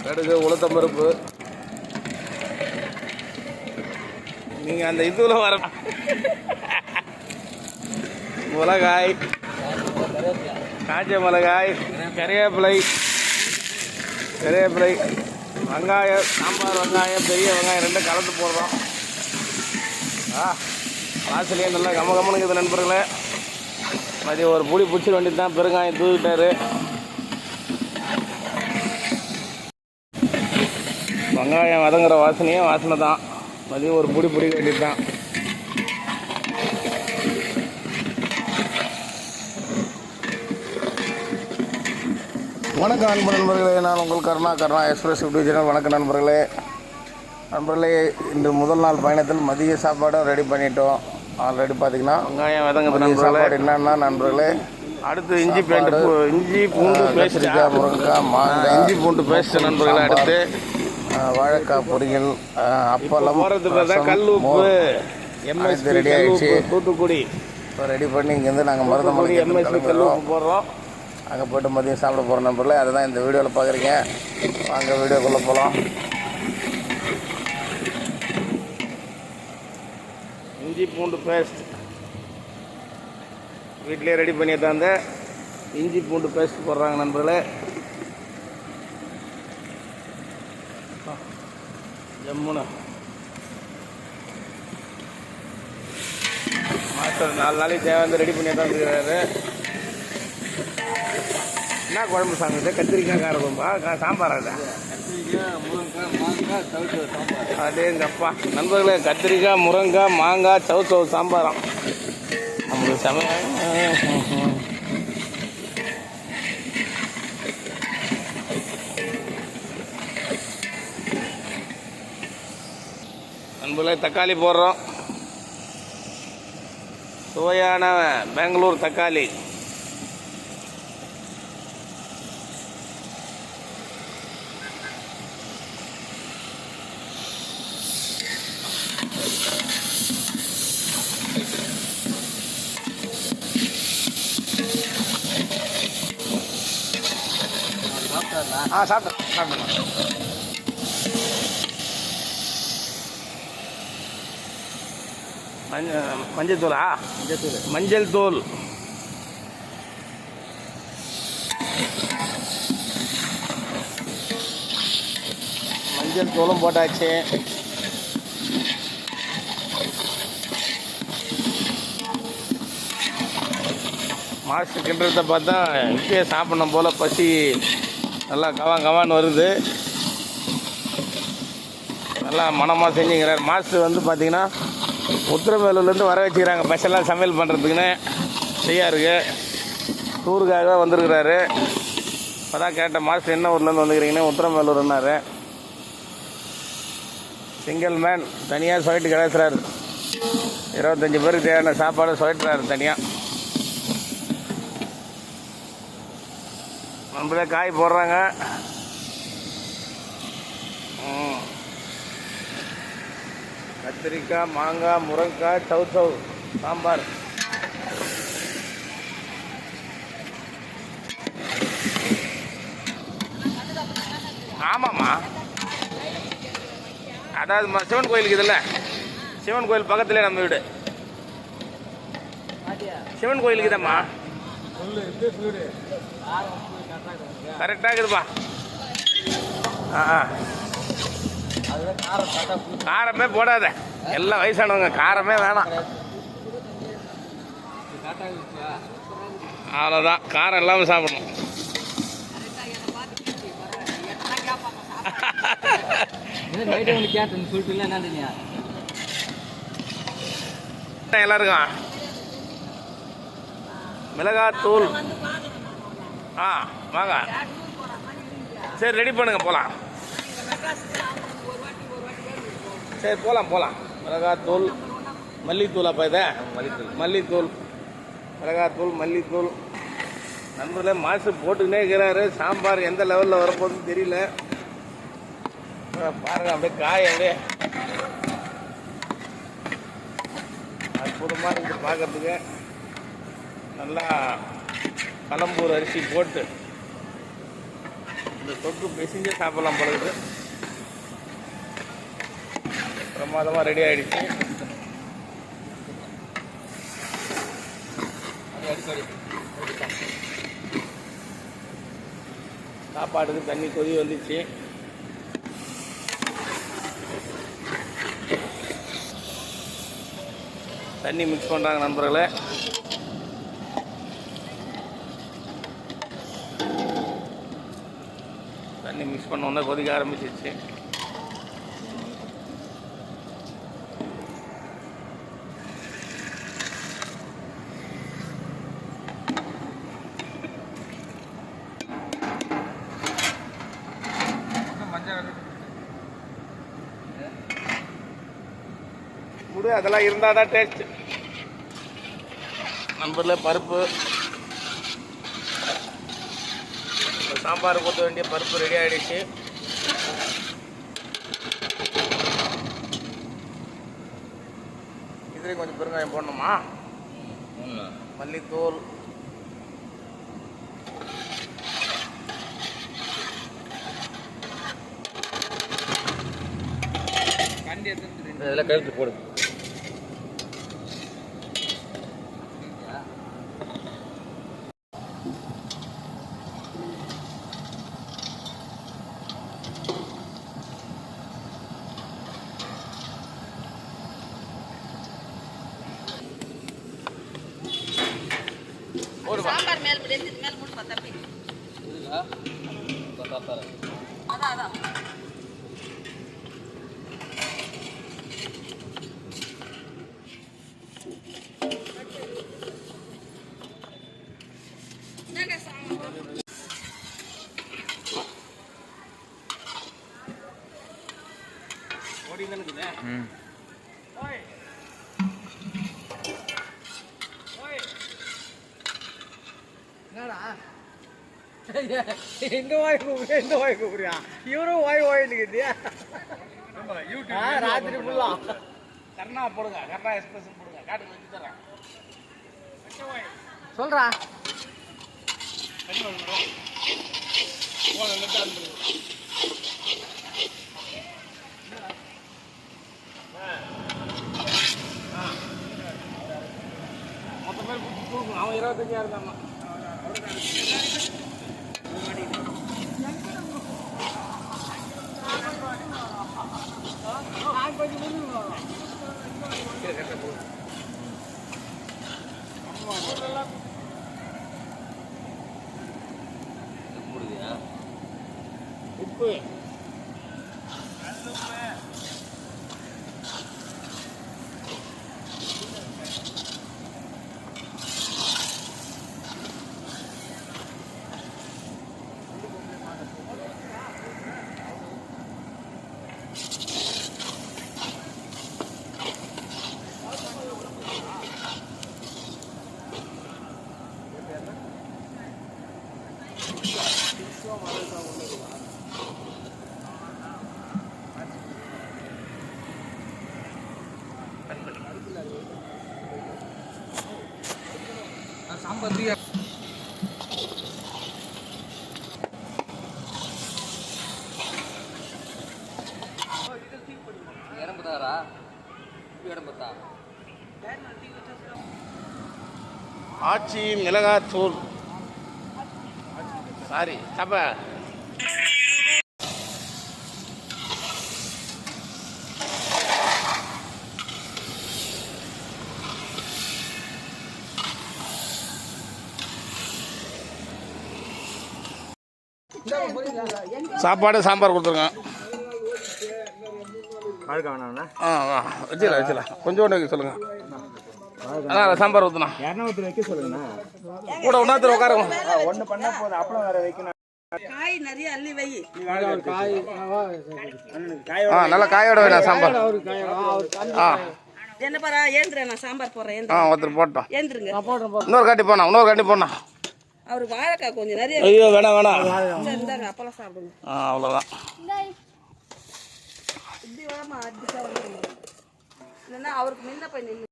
கடுகு, உளுத்தம் பருப்பு. நீங்கள் அந்த இதில் வர மிளகாய், காஞ்ச மிளகாய், கறிவேப்பிலை, வெங்காயம், சாம்பார் வெங்காயம், பெரிய வெங்காயம் ரெண்டும் கலந்து போடுறோம். வாசலையே நல்லா கமகமனுக்குது நண்பர்களே. மதியம் ஒரு புளி பிடிச்சிட வேண்டியது தான். பெருங்காயம் தூக்கிட்டாரு. வெங்காயம் வதங்குற வாசனை தான். மதியம் ஒரு புடி பிடிக்க வேண்டியது தான். வணக்கம் அன்பு நண்பர்களே, நான் உங்கள் கருணா எக்ஸ்பிரஸ் யூடியூப் சேனல். வணக்கம் நண்பர்களே. இன்று முதல் நாள் பயணத்தில் மதிய சாப்பாடும் ரெடி பண்ணிட்டோம். ஆல்ரெடி பார்த்தீங்கன்னா வெங்காயம் வதங்குது சாப்பாடு. என்னன்னா நண்பர்களே, அடுத்து இஞ்சி பூண்டு பேஸ்ட், முருங்கைக்காய், மாங்காய், இஞ்சி பூண்டு பேஸ்ட் நண்பர்களே. அடுத்து வாழைக்காய் பொரியல், அப்பளம், கல் உப்பு, எம்எஸ்பி ரெடி ஆகிடுச்சு. தூத்துக்குடி இப்போ ரெடி பண்ணி இங்கேருந்து நாங்கள் மருதமலை எம்எஸ்பி கல் உப்பு போடுறோம். அங்கே போய்ட்டு மதியம் சாப்பிட போகிற நண்பர்களே. அதுதான் இந்த வீடியோவில் பார்க்குறீங்க. வாங்க வீடியோக்குள்ளே போகலாம். இஞ்சி பூண்டு பேஸ்ட் வீட்டிலே ரெடி பண்ணி தந்த இஞ்சி பூண்டு பேஸ்ட் போடுறாங்க நண்பர்களே. ஜம்முன்னு மாஸ்டர் 4 நாளைக்கு தேவை ரெடி பண்ணி தந்துருக்கிறாரு. என்ன குழம்பு சாங்க? கத்திரிக்காய் காரக்கும்பா, சாம்பாரா? அதே எங்கப்பா நண்பர்களே, கத்திரிக்காய், முருங்காய், மாங்காய், சவு சாம்பாரம். நமக்கு சமையல் நண்பர்களே. தக்காளி போடுறோம். சுவையான பெங்களூர் தக்காளி. சாப்பிட்டேன். மஞ்சள் தூளா? மஞ்சள் தூள். மஞ்சள் தூளும் போட்டாச்சு. மாஸ்டர் கிண்டுறத பார்த்தா இப்பயே சாப்பிடணும் போல் பசி நல்லா கவான்னு வருது. நல்லா மனமாக செஞ்சுக்கிறார் மாஸ்டர். வந்து பார்த்திங்கன்னா உத்திரமேலூர்லேருந்து வர வச்சுக்கிறாங்க ஸ்பெஷலாக சமையல் பண்ணுறதுக்குன்னு. செய்யாருக்கு டூருக்காக வந்திருக்கிறாரு. இப்போ தான் கேட்டேன், மாஸ்டர் என்ன ஊர்லேருந்து வந்துக்கிறீங்கன்னு. உத்திரமேலூர்னாரு. சிங்கிள் மேன், தனியாக சொல்லிட்டு கிடச்சுறாரு. 25 பேருக்கு தேவையான சாப்பாடு சொல்லிட்டுறாரு தனியாக. நம்மளே காய் போடுறாங்க. கத்திரிக்காய், மாங்காய், முருங்கைக்காய், சவு சாம்பார். ஆமாம்மா, அதாவது சிவன் கோயிலுக்கு இதில்ல, சிவன் கோயில் பக்கத்துலேயே நம்ம வீடு. சிவன் கோயிலுக்கு தான்மா. கரெக்டாக இருக்குதுப்பா. காரமே போடாத, எல்லாம் வயசானவங்க, காரமே வேணாம். அவ்வளோதான், காரம் இல்லாமல் சாப்பிடணும். எல்லாருக்கும் மிளகாத்தூள். வாங்க, சரி ரெடி பண்ணுங்க, போகலாம். சரி போகலாம். மிளகாத்தூள், மல்லித்தூள். அப்போ இதை மல்லித்தூள், மிளகாத்தூள், மல்லித்தூள். நண்பர்களே, மாஸ்டர் போட்டுக்கினே இருக்கிறாரு. சாம்பார் எந்த லெவலில் வரப்போகுதுன்னு தெரியல. பாருங்கள், அப்படியே காய் அப்படியே அற்புதமாக இருக்குது பார்க்கறதுக்கு. நல்லா கலம்பூர் அரிசி போட்டு இந்த தொக்கு பிசைஞ்சே சாப்பிடலாம் பொழுது. பிரமாதமாக ரெடி ஆகிடுச்சு. சாப்பாட்டுக்கு தண்ணி கொதி வந்துச்சு. தண்ணி மிக்ஸ் பண்ணுறாங்க நண்பர்களே. தண்ணி மிக்ஸ் பண்ண உடனே கொதிக்க ஆரம்பிச்சிச்சு. முடு அதெல்லாம் இருந்தால் தான் டேஸ்ட். நண்பரில் பருப்பு சாம்பார் ஊற்ற வேண்டிய பருப்பு ரெடி ஆகிடுச்சு. இதுலேயும் கொஞ்சம் பெருங்காயம் போடணுமா, மல்லித்தூள், இதெல்லாம் கழுத்து போடு. சாம்பார் மேல் பிடிச்சி மேல் மூணு பத்தப்பி இதுதா பத்தப்பற அதான் என்னங்க சாம்பார் ஓடி நிக்குதே. ஓய் எங்க வாய் கூப்பிடுறியா? இவரும் வாய் வாயிலுக்குதியா? ராத்திரி ஃபுல்லா கர்ணா போடுங்க, கர்ணா எக்ஸ்பிரஸ் போடுங்க, காட்டுக்கு வச்சு தரேன். சொல்றா மொத்த பேர் கொடுக்கணும். அவன் 25 இருந்தாமா. உப்பு சாம்பார் எரம்புதாரா எரம்புதா ஆச்சி மிளகாத்தூள் சாரி சப்ப சாப்பாடு சாம்பார் கொடுத்துருங்க. வச்சுக்கலாம் கொஞ்சோண்டு வைக்க சொல்லுங்க. அதான் சாம்பார் ஊற்றணும். வைக்க சொல்லுங்கண்ணா. கூட ஒன்றாத்துல உட்காருங்க. ஒன்று பண்ணால் போதும். அப்பளம் வேற வைக்கணும். காய் நிறைய அள்ளி வை. நல்லா காயோட வேணும் சாம்பார். என்ன பாரா ஏந்திரேன், நான் சாம்பார் போடுறேன். ஒருத்தர் போட்டோம். ஏந்திருங்க. இன்னொரு காட்டி போனா அவரு வாழைக்காய் கொஞ்சம் நிறைய. ஐயோ வேணாம் இருந்தாங்க, அப்பெல்லாம் சாப்பிடுங்க. அவ்வளோதான். இப்படி வேணாமா, இல்லைன்னா அவருக்கு முன்ன போய் நின்று